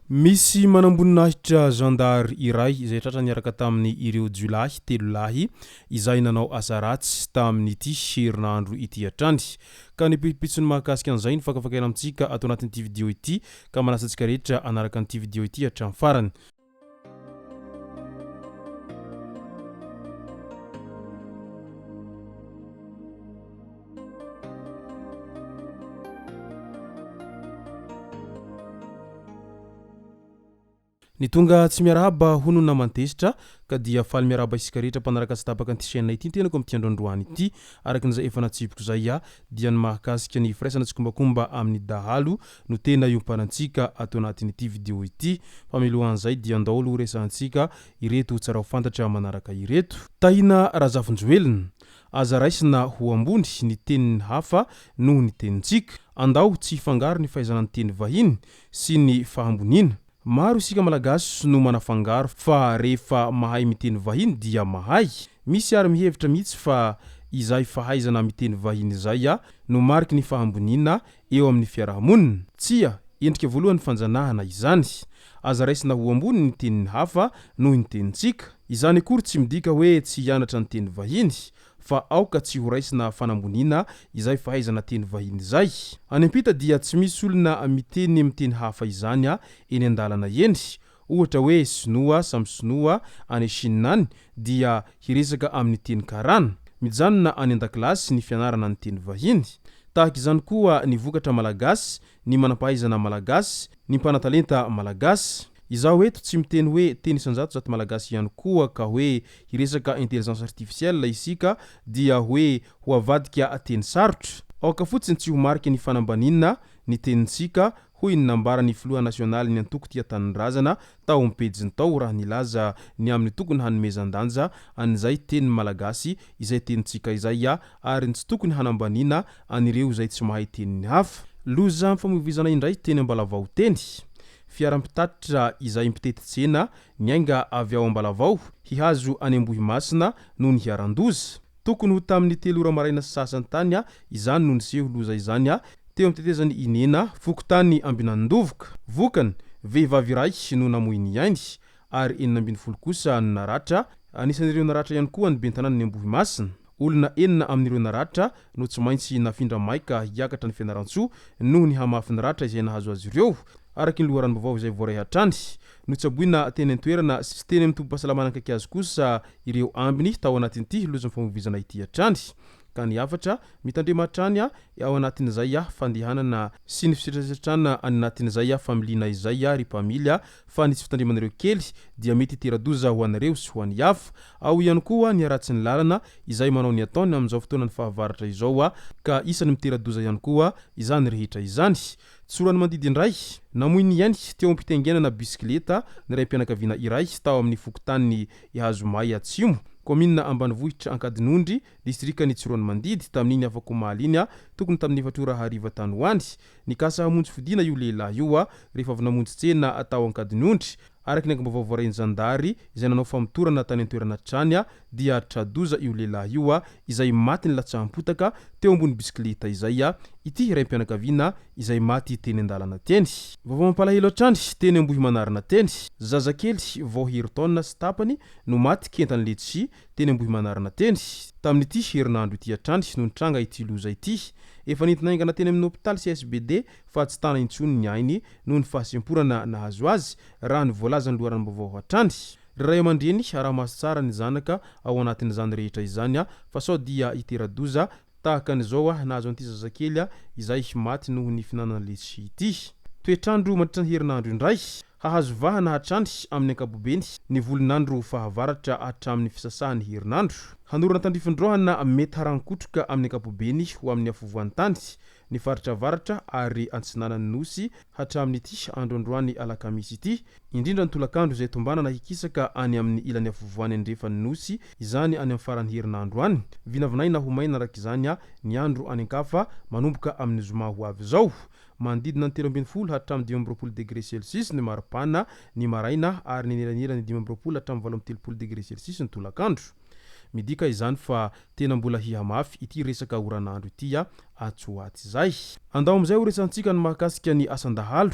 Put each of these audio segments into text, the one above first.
Misy manamboninahitra Zandary iray izay tratra niaraka tamin'ny ireo Jolahy telo lahy izay nanao asa ratsy tamin'ity herinandro ity hatrany. Ka ny pitsony mahakasika an'izay ny fakafakaina amintsika atao anatin'ity vidéo ity ka manasa antsika rehetra anaraka an'ity vidéo ity hatramin'ny farany. Ny tonga tsy miarahaba hono na mantesitra ka dia faly miarahaba isika rehetra mpanaraka sy tapaka an'ity chaîne ity tenako amin'ity androandroany ity arakin'izay efa natsipiko zay dia ny mahakasika ny firaisana sy kombakomba amin'ny dahalo no tena iomparantsika atao anatin'ity vidéo ity. Fa milohan'izay dia andao aloha resantsika ireto tsara ho fantatra manaraka ireto. Tahina razafonjoelina aza raisina ho ambony ny tenin'ny hafa noho ny tenintsika. Andao tsy hifangaro ny fahaizana ny teny vahiny sy ny fahamboniana. Maro isika malagasy no manafangaro fa rehefa mahay miteny vahiny dia mahay. Misy ary mihevitra mihitsy fa izay fahaizana miteny vahiny izay no mariky ny fahamboniana eo amin'ny fiarahamonina. Tsia, endrika voalohany fanjanahana izany. Aza raisina ho ambony ny tenin'ny hafa noho ny tenintsika. Izany akory tsy midika hoe tsy hianatra ny teny vahiny, fa aoka tsy ho raisina fanamboniana izay fahaizana teny vahiny izay. Any ampita dia tsy misy olona miteny miteny hafa izany eny an-dalana eny. Ohatra hoe sinoa samy sinoa any Chaine any dia hiresaka amin'ny teny karana, mijanona any an-dakilasy ny fianarana ny teny vahiny. Tahaka izany koa ny vokatra malagasy, ny manampahaizana malagasy, ny mpanatalenta malagasy. Izaho eto tsy miteny hoe teny isanjato zato malagasy ihany koa ka hoe hiresaka intelligence artificielle isika dia hoe ho avadika teny sarotra. Aoka fotsiny tsy ho mariky ny fanambanina ny tenintsika hoy ny nambarany filoha nasionaly ny antoko tia tanindrazana tao ampejiny tao raha nilaza ny amin'ny tokony hanomezan-danja an'izay teny malagasy izay tenintsika izay ary tsy tokony hanambanina anireo izay tsy mahay tenin'ny hafa. Loza mifamoivoizana indray teny ambalavao teny. Fiaram-pitatitra izay mpitety tsena niainga avy ao ambalavao hihazo any Ambohimasina noho ny hiaran-doza. Tokony ho tamin'ny 3 ora maraina sy sasany tany izany noho niseho loza izany teo amin'ny tetezany inena fokotany Ambinandovoka. Vokany vehivavy iray no namoy ny ainy ary 12 kosa no naratra. Anisan'ireo naratra ihany koa ny bentanany Ambohimasina. Olona 4 amin'ireo naratra no tsy maintsy nafindra maika hiakatra ny fianaran-tsoa noho ny hamafy ny ratra izay nahazo azy ireo. Araky ny loharano vaovao izay voaray hatrany no tsaboina teny an-toerana sy teny amin'ny tombo-pahasalamana akaiky azy kosa ireo ambiny tao anatin'ity loza mifamoivoizana ity hatrany. Ka ny afatra mitandrema hatrany ao anatin'izay fandehanana sy ny fisitranana any anatin'izay familiana izay ry mpamilya fa ny tsy fitandreman'ireo kely dia mety teradoza ho anareo sy ho an'ny hafa. Ao ihany koa ny aratsy ny lalana izay manao ny ataony amin'izao fotoana ny fahavaratra izao ka isany miteradoza ihany koa izany rehetra izany. Tsorany mandidy indray namoy ny ainy teo ampitengenana bisikileta ny ray mpianakaviana iray tao amin'ny fokotany Ihazomay Atsimo, komina Ambanivohitra Ankadinondry, distrikany Tsorany Mandidy tamin'iny afaka omahaliny tokony tamin'ny 4 ora hariva tany hoany. Nikasa hamonjy fidina io lehilahy io rehefa avy namonjy tsena atao Ankadinondry. Araky ny angamba voarainy Zandary izay nanao famotorana tany an-toerana trany dia tradoza io lehilahy io izay maty ny latsahampotaka teo ambony bisikileta izay ity ray mpianakaviana izay maty teny an-dalana teny. Vaovao mampalahelo hatrany teny Ambohimanarina teny. Zazakely vao hery-taona sy tapany no maty kentany Letsi teny Ambohimanarina teny tamin'ity herinandro ity hatrany no nitranga ity loza ity. Efa nentinaingana teny amin'ny hôpitaly CSBD fa tsy tana intsony ny ainy noho ny fahasemporana nahazo azy raha ny voalaza ny loharano vaovao hatrany. Ray aman-dreny araha-maso tsara ny zanaka ao anatin'izany rehetra izany fa sao dia hiteradoza tahaka an'izao nahazo an'ity zazakely izay maty noho ny finanana Letsi ity. Toetrandro mandritra ny herinandro indray hahazo vahana hatrany amin'ny ankapobeny ny volinandro fahavaratra hatramin'ny fisasahany herinandro. Hanorana tandrifindrohana mety harankotroka amin'ny ankapobeny ho amin'ny afovoan'ny tany ny faritra avaratra ary antsinanany nosy hatramin'ity androandroany alakamisy ity, indrindra ny tolakandro izay tombanana hikisaka any amin'ny ilany afovoany andrefany nosy izany any amin'ny farany herinandro any. Vinavinaina ho maina araka izany ny andro any ankafa manomboka amin'ny zoma ho avy izao. Manodidina ny 13 hatramin'ny 20 degré Celsius ny maripana ny maraina ary ny elanelany 15 hatramin'ny 17 degré Celsius ny tolakandro. midika izany fa tena mbola hihamafy ity resaka oranandro ity atsoaty zay. Andao amizay ho resantsika ny mahakasika ny asan-dahalo.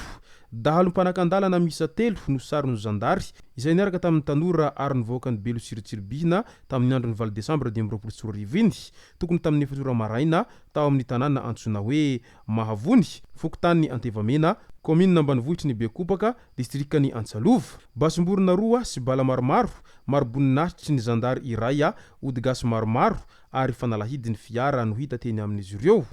Dahalo mpanakandalana misa 3 no sariny Zandary izay niaraka tamin'ny tanora ary nivoaka ny Belo Siritsirbihina tamin'ny andron'ny Val Desambra 2024 tokony tamin'ny 9 maraina tao amin'ny tanàna antsoina hoe Mahavony, fokontany Antevamena, commune ambanivohitry ny Bekopaka, distrikany Antsalova. Basimborona roa sy bala maromaro, maroboninahitry ny Zandary iray ody gasy maromaro ary fanalahidiny fiara no hita teny amin'izy ireo.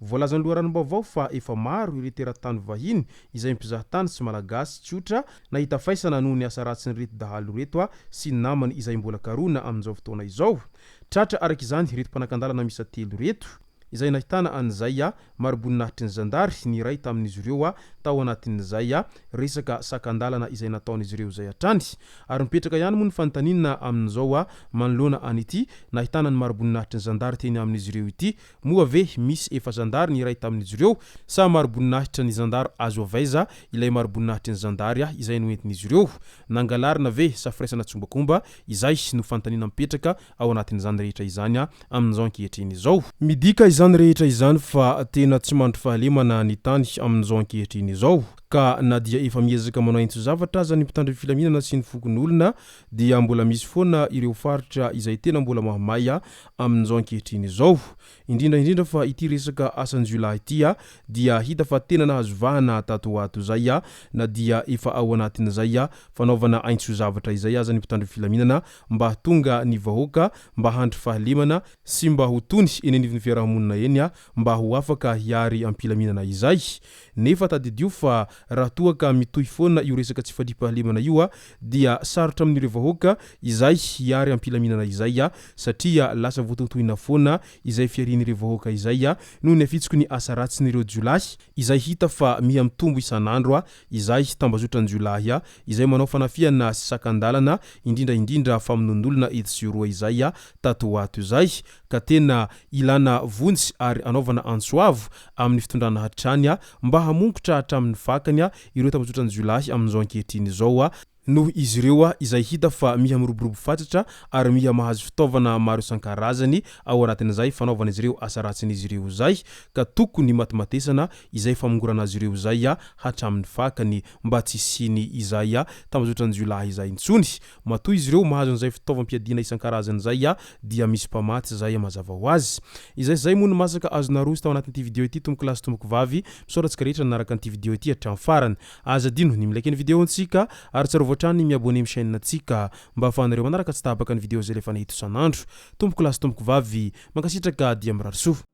Voalazany loharanom-baovao fa efa maro ireo teratany vahiny izay mpizahatany sy malagasy tsotra nahita faisana noho ny asa ratsy ny reto dahalo reto sy namany izay mbola karona amin'izao fotoana izao. Tratra araka izany reto mpanakandalana misa 3 reto izay nahitana an'izay maroboninahitry ny Zandary ny iray tamin'izy ireo tao anatin'izay resaka sakandalana izay nataon'izy ireo zay hatrany ary mipetraka ihany moa ny fanontaniana amin'izao manoloana an'ity nahitana ny maroboninahitry ny Zandary teny amin'izy ireo ity moa ve misy efa Zandary ny iray tamin'izy ireo sa maroboninahitra ny Zandary azo avaiza ilay maroboninahitry ny Zandary izay noentin'izy ireo nangalarina ve sa firaisana tsombakomba izay no fanontaniana mipetraka ao anatin'izany rehetra izany amin'izao ankehitriny izao. Midika izany rehetra izany fa tena tsy mandro fahalemana ny tany amin'izao ankehitriny izao ka na dia efa miezaka manao intso zavatra aza ny mpitandro filaminana sy ny fokon'olona dia mbola misy foana ireo faritra izay tena mbola mahamay amin'izao ankehitriny izao. Indrindra fa ity resaka asan-jiolahy ity dia hita fa tena nahazo vahana tato ato zay na dia efa ao anatin'izay fanaovana aintso zavatra izay aza ny mpitandro filaminana mba tonga ny vahoaka mba handry fahalemana sy mba ho tony eny anivon'ny fiarahamonina eny mba ho afaka hiary ampilaminana izay. Nefa tadidio fa raha toa ka mitohy foana io resaka tsy fandriam-pahalemana io dia sarotra amin'ireo vahoaka izay hiary ampilaminana izay satria lasa voatontohina foana izay fiarin'ireo vahoaka izay noho ny afitsoko ny asa ratsin'ireo jiolahy izay hita fa miha mitombo isan'andro izay tambazotran'ny jiolahy izay manao fanafiana sy sakandalana indrindra famonondolona eto sy roa izay tato ato izay ka tena ilana vonjy ary anaovana antsoavo amin'ny fitondrana hatrany mba hamongotra hatramin'ny fakany ireo tambazotran'ny jiolahy amin'izao ankehitriny izao noho izy ireo izay hita fa miha miroborobo fatratra ary miha mahazo fitaovana maro isan-karazany ao anatin'izay fanaovana izy ireo asa ratsin'izy ireo zay ka tokony matimatesana izay famongorana azy ireo zay hatramin'ny fakany mba tsy siny izay tambazotran'ny jiolahy izay intsony matoy izy ireo mahazo an'izay fitaovam-piadiana isan-karazany zay dia misy mpamaty zay mazava ho azy. Izay moa no masaka azonarozy tao anatin'ity video ity tomboko lasy tomboko vavy misoratsika rehetra nanaraka an'ity video ity hatramin'ny farany aza dino ny milaiky ny video antsika ary tsara voatrany miabone amin'ny chaîne antsika mba ahafahanareo manaraka tsy tabaka ny video zay lefa nahito isan'andro. Tomboko lasy tomboko vavy mankasitraka dia mirary soa.